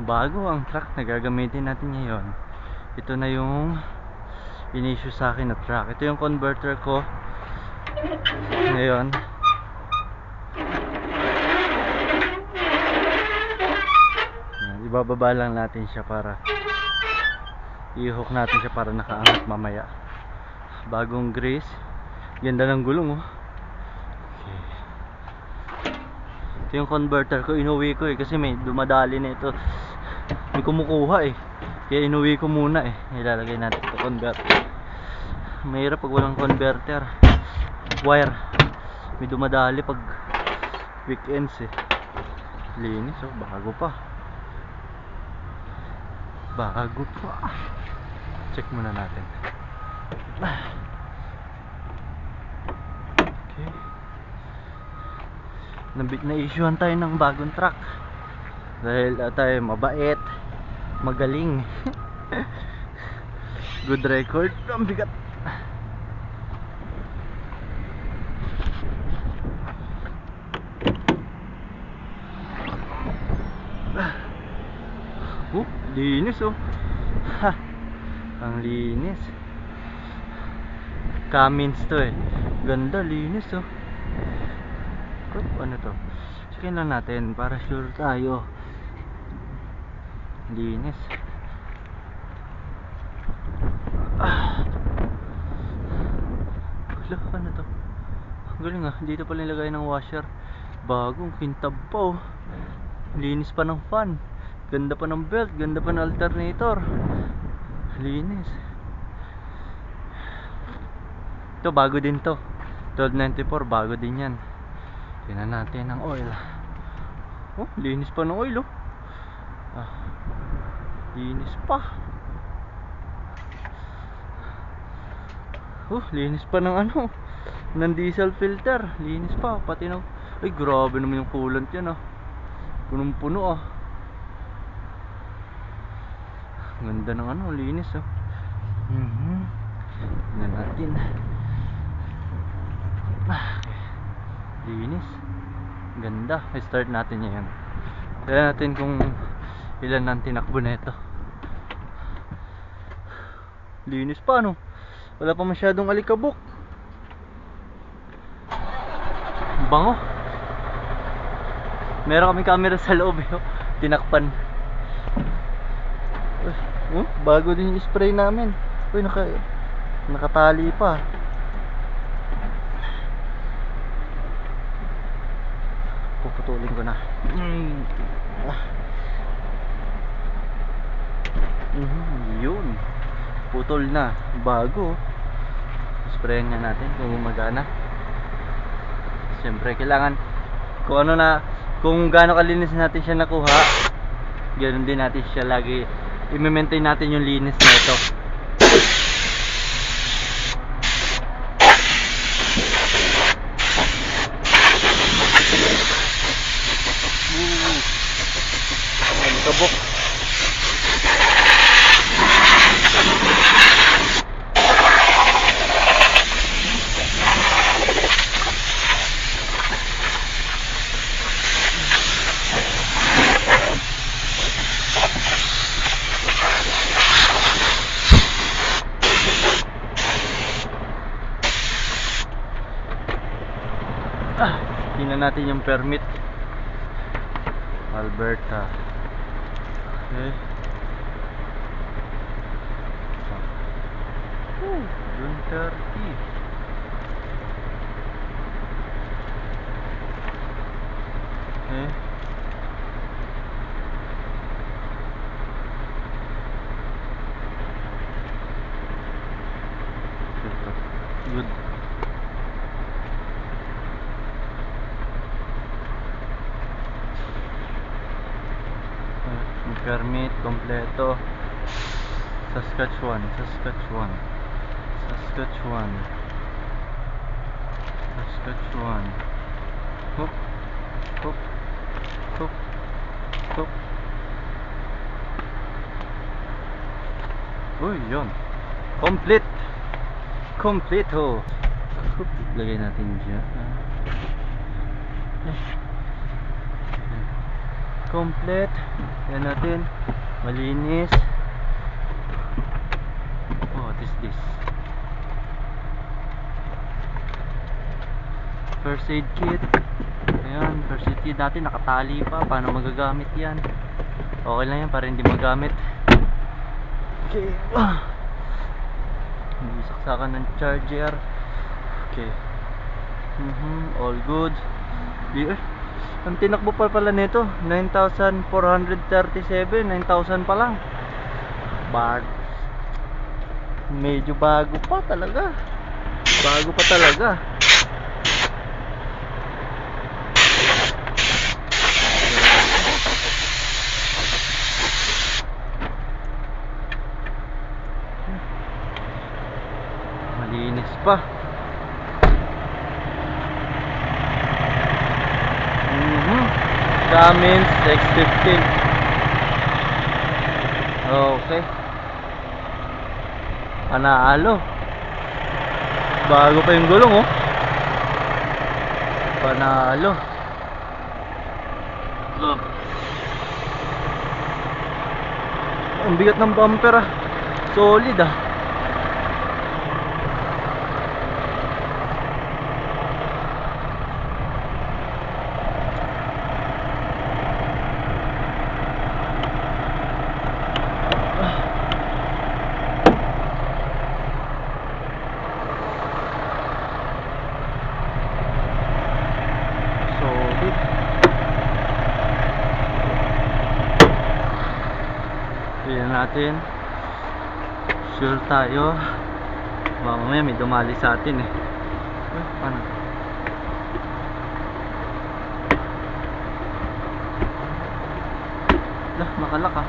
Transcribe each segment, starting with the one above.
bago ang truck na gagamitin natin ngayon. Ito na yung in-issue sa akin na truck. Ito yung converter ko ngayon. Yan, ibababa lang natin siya para i-hook natin siya para nakaangat mamaya. Bagong grease, ganda ng gulong oh. Okay. Ito yung converter ko, inuwi ko kasi may dumadali na ito, may kumukuha kaya inuwi ko muna ilalagay natin ito converter. Mahirap pag walang converter wire, may dumadali pag weekends linis bago pa check muna natin. Okay, na-issuehan tayo ng bagong truck dahil tayo mabait, magaling. Good record. Ang bigat. Linis ha, ang linis. Cummins to ganda, linis ano to, checkin lang natin para sure tayo. Linis. Ano to, galing dito pala nilagay ng washer. Bagong kintab pa linis pa ng fan, ganda pa ng belt, ganda pa ng alternator, linis. Ito bago din to, 1294, bago din yan. Tingnan natin ang oil. Linis pa ng oil linis pa. Linis pa ng ng diesel filter, linis pa pati ng, ay grabe naman yung coolant yan punong puno ganda ng linis tingnan natin. Linis, ganda. I-start natin yan. Tingnan natin kung ilan ang tinakbo na ito. Linis pa wala pa masyadong alikabok. Bango. Meron kami camera sa loob tinakpan. Bago din yung spray namin. Nakatali pa. Puputulin ko na. Yun, putol na. Bago. Sprayan nga natin kung gumagana. Siyempre kailangan kung gaano kalinis natin siya nakuha, ganoon din natin siya lagi i-maintain natin yung linis na ito. Kabok. Tingnan natin yung permit. Alberta. Okay. June 30. Okay. Good. Permit kompleto. Saskatchewan. Hop. Uy, yun. Kompleto. Lagay natin dyan. complete. Yan natin, malinis. Oh, what is this? First aid kit. Ayan, first aid kit. Dati nakatali pa, paano magagamit yan? Okay lang yan para hindi magamit. Okay. Hindi saksakan ng charger. Okay. All good. Ang tinakbo pa pala nito 9,437. 9,000 pa lang. Medyo bago pa talaga. Bago pa talaga. Malinis pa. Cummins X15. Okay. Panalo. Bago pa yung gulong, oh. Panalo. Ang bigat ng bumper, ah. Solid, ah. Tignan natin. Sure tayo. Mamaya may dumali sa atin, eh. Paano? Lah, makalak, ah.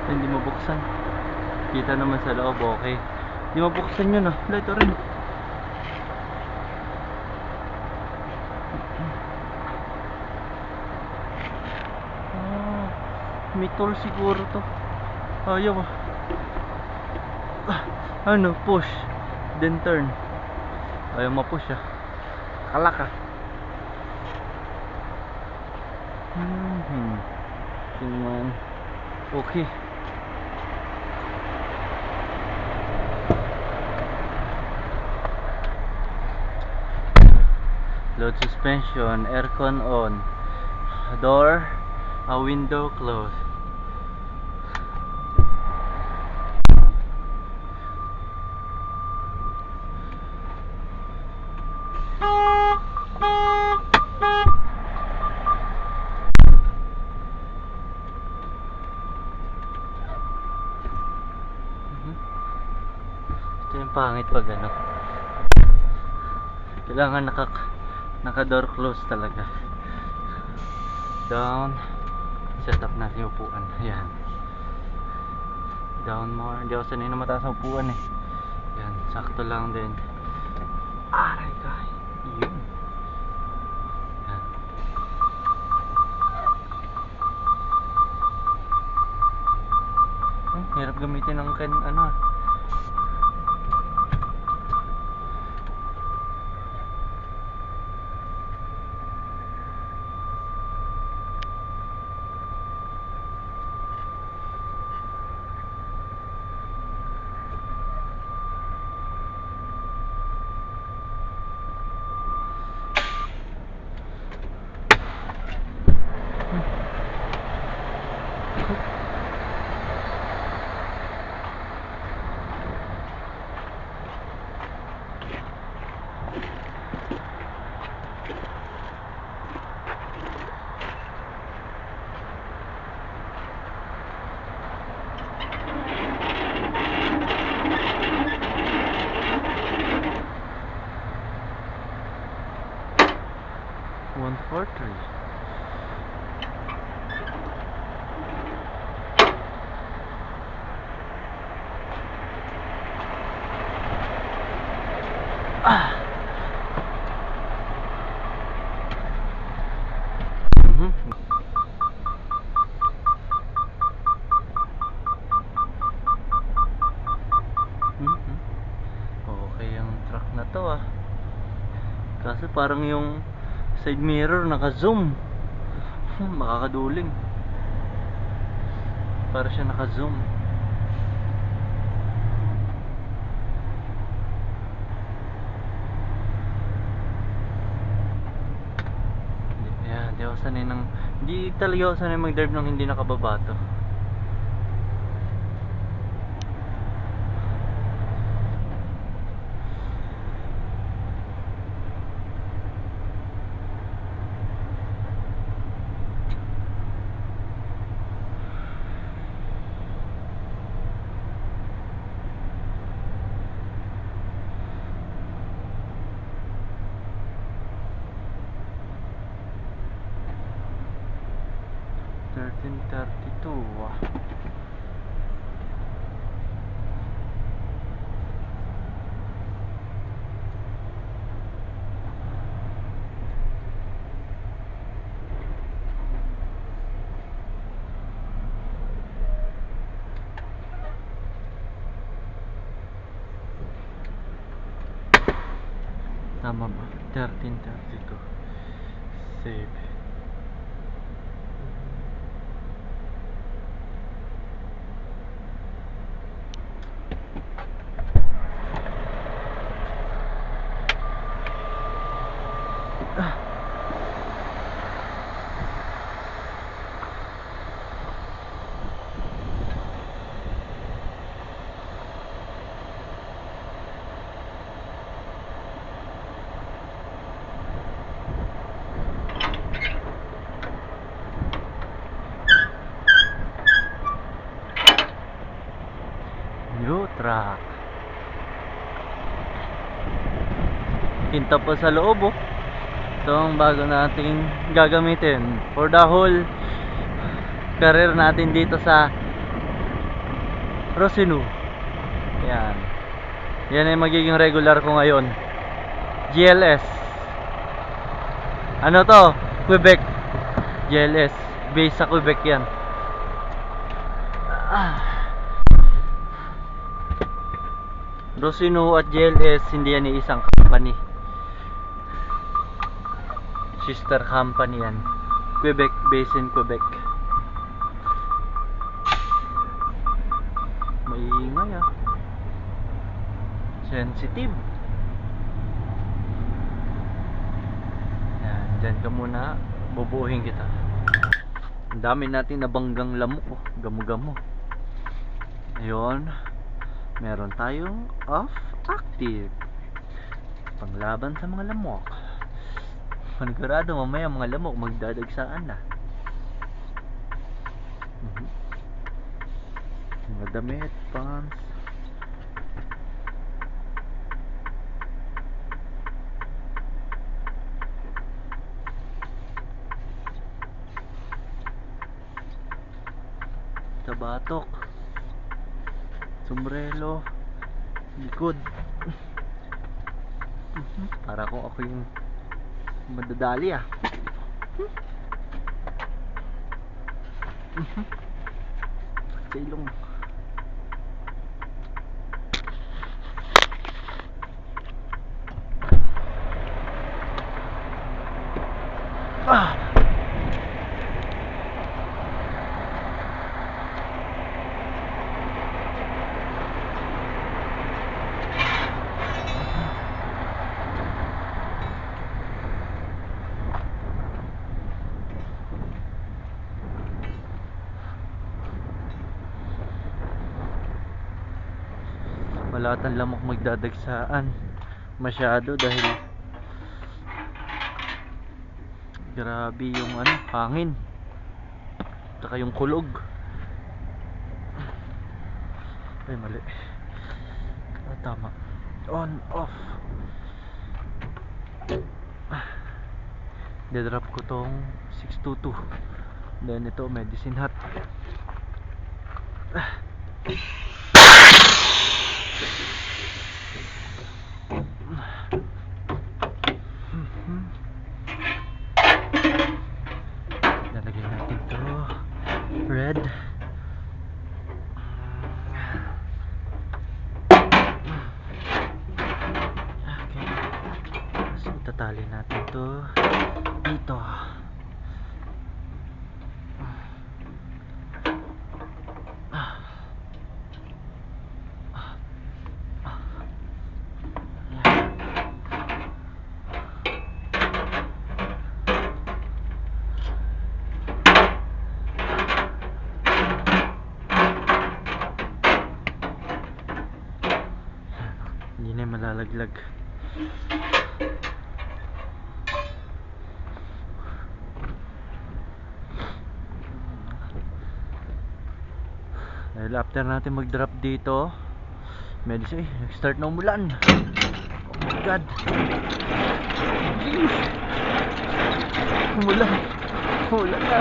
Hindi mabuksan. Kita naman sa loob, okay. Hindi mabuksan yun, ah. Wala, ito rin. May tool siguro to. Ayaw, ah. Ano, push then turn. Ayaw ma-push, ah. Kalak, ah. Tingnan. Okay. Load suspension, aircon on, door, a window closed. Ito yung pangit pag ano. Kailangan naka door close talaga. Down. Set up natin yung upuan. Ayan. Down more. Hindi ako sanay na mataas ang upuan, eh. Ayan. Sakto lang din. Aray ka. Yun. Ayan. Hirap gamitin ng ano. One, 4, 3. Okay ang Kaso parang yung side mirror naka-zoom. Makakaduling. Para siya naka-zoom. Hindi ako sanay ng... Hindi talaga ako sanay mag-drive nang hindi nakababato. Tama ba? 13:32. Save. New truck. Kinta pa sa loob, oh. Ito ang bago nating gagamitin for the whole career natin dito sa Rosinu. Yan. Yan ay magiging regular ko ngayon. GLS. Ano to? Quebec. GLS. Base sa Quebec yan. Rosinu at GLS hindi yan isang company. Sister company yan. Quebec, based in Quebec. Maingay ah. Sensitive. Yan, dyan ka muna. Bubuuhin kita. Ang dami natin nabanggang lamok, oh. Gamo-gamo. Ayun. Meron tayong off active. Panglaban sa mga lamok. Panigurado mamaya mga lamok magdadagsaan na. Mga damit, pants. Sabatok. Sombrero. Likod. Para kung ako yung madadali ah. Sa ilong. Wala tang lamok magdadagsaan masyado dahil grabe yung hangin saka yung kulog. Ay mali. Tama. On off. Dedrop ko tong 622. Then ito medicine hat. Lalagyan natin to red. Okay. So Itatali natin to dito. Hindi na malalaglag. Dahil after natin mag-drop dito, medyo nag-start na umulan. Oh my god. Jeez. Umulan. Umulan na.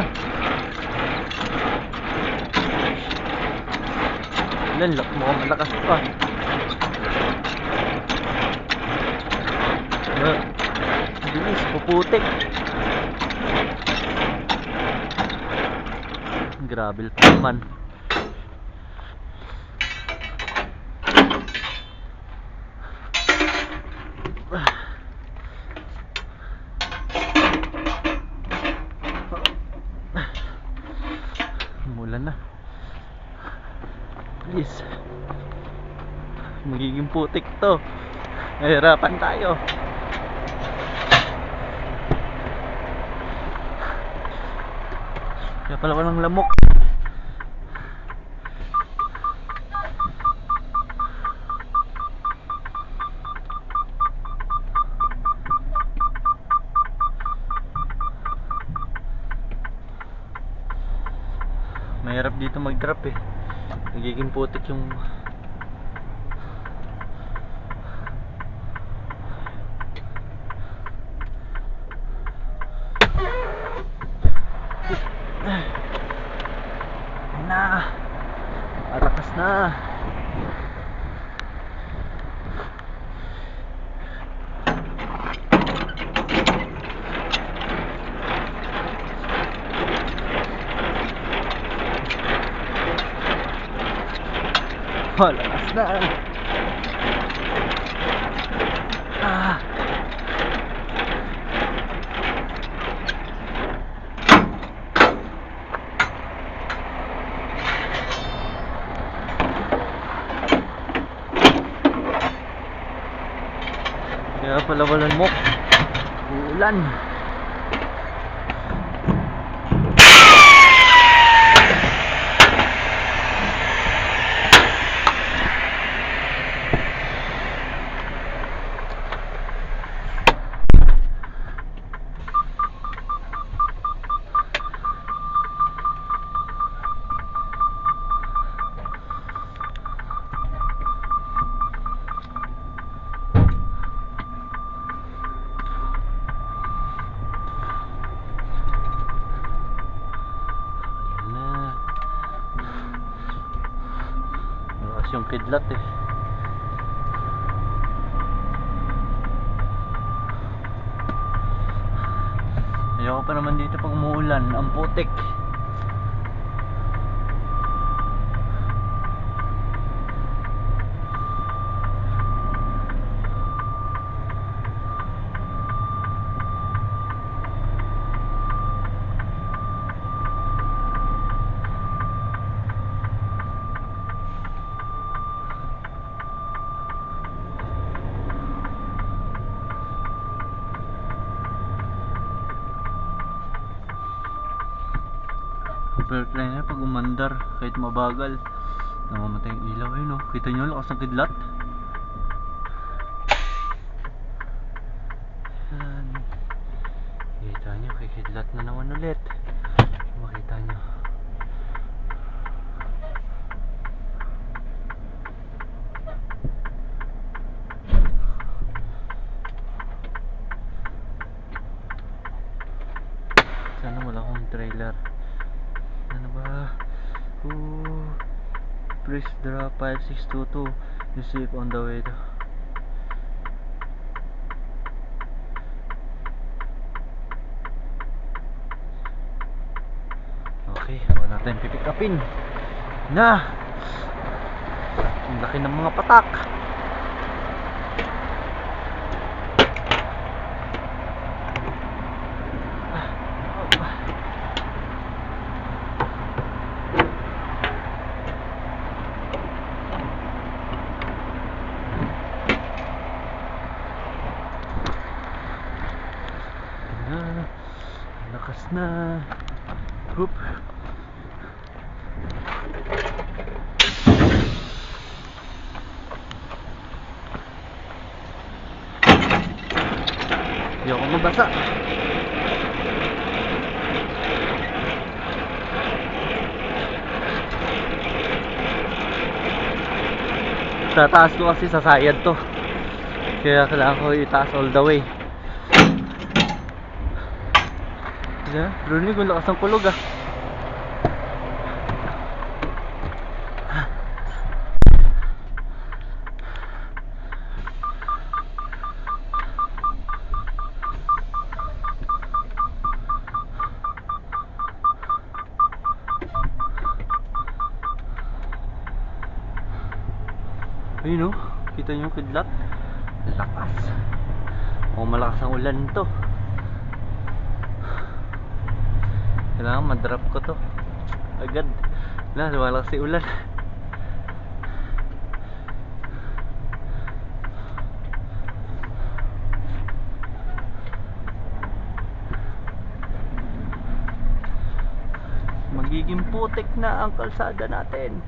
Ulan, mukhang malakas pa. Bilis, puputik. Grabe pa naman. Umulan na. Please. Magiging putik to. Nahirapan tayo. Kaya pala walang lamok. Mahirap dito mag-drop eh. Nagiging putik yung na. Malakas na. Malakas na. Kaya pala walang mok. Uulan. Yung kidlat eh. Ayoko pa naman dito pag umuulan. Ang putik. Airplane pag umandar kahit mabagal namamatay yung ilaw. Ayun, kita nyo lakas ng kidlat. Yan. Kita nyo kikidlat na naman ulit. Makita nyo. Sana wala akong trailer. Ano ba? Please drop 5622. You safe on the way to. Okay, wala tayong pipick upin na. Ang laki ng mga patak. Lakas na. Hoop. Hindi ako mabasa. Tataas ko kasi sa sayad to, kaya kailangan ko itaas all the way. Yeah, Bruni, kung lakas ng kulog ah. Ayun o, kita nyo yung kidlat. Lakas. O malakas ang ulan to. Kailangan madrop ko to agad. Lumalakas si ulan. Magiging putik na ang kalsada natin.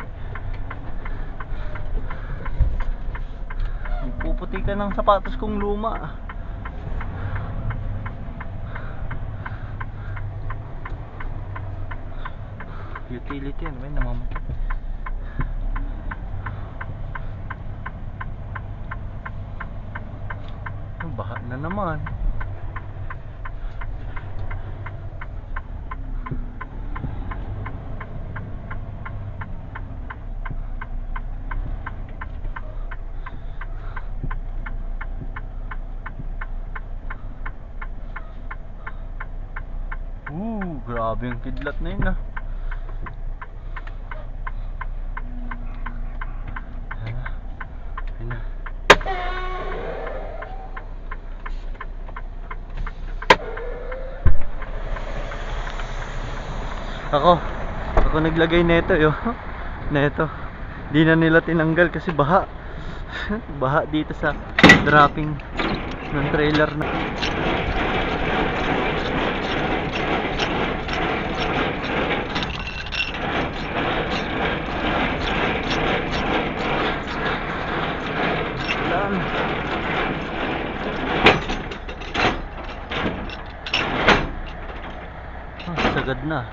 Puputi ka ng sapatos kong luma. Utility yan, may namamatay. Baha na naman. Grabe yung kidlat na yun ah. Ayun na. Ako naglagay neto yo. Neto. Di na nila tinanggal kasi baha. Baha dito sa dropping ng trailer na. Sagad na.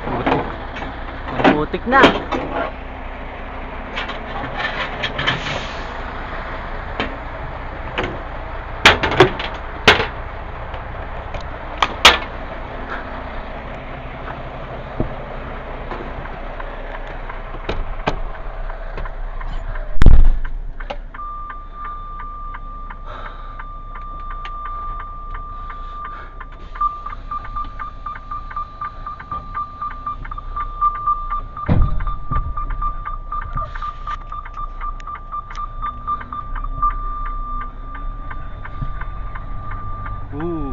Butik. Butik na.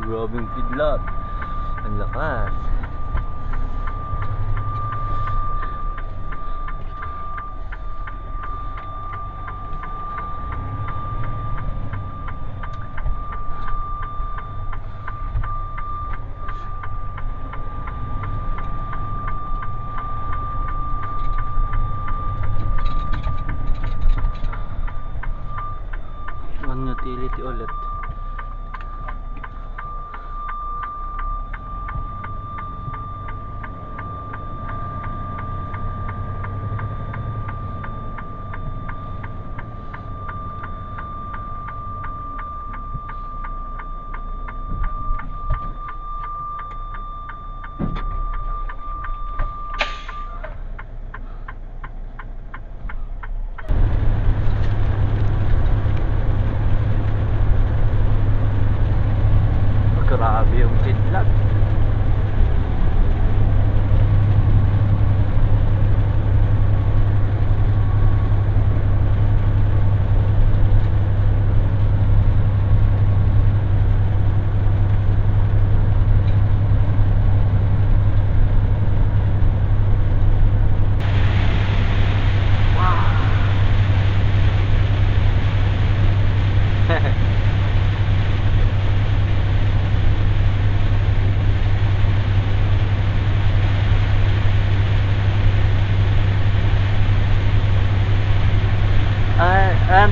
Grabe yung kidlat. Ang lakas. On utility ulit.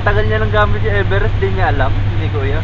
Ang tagal niya nang gamit yung Everest, di niya alam, hindi kuya.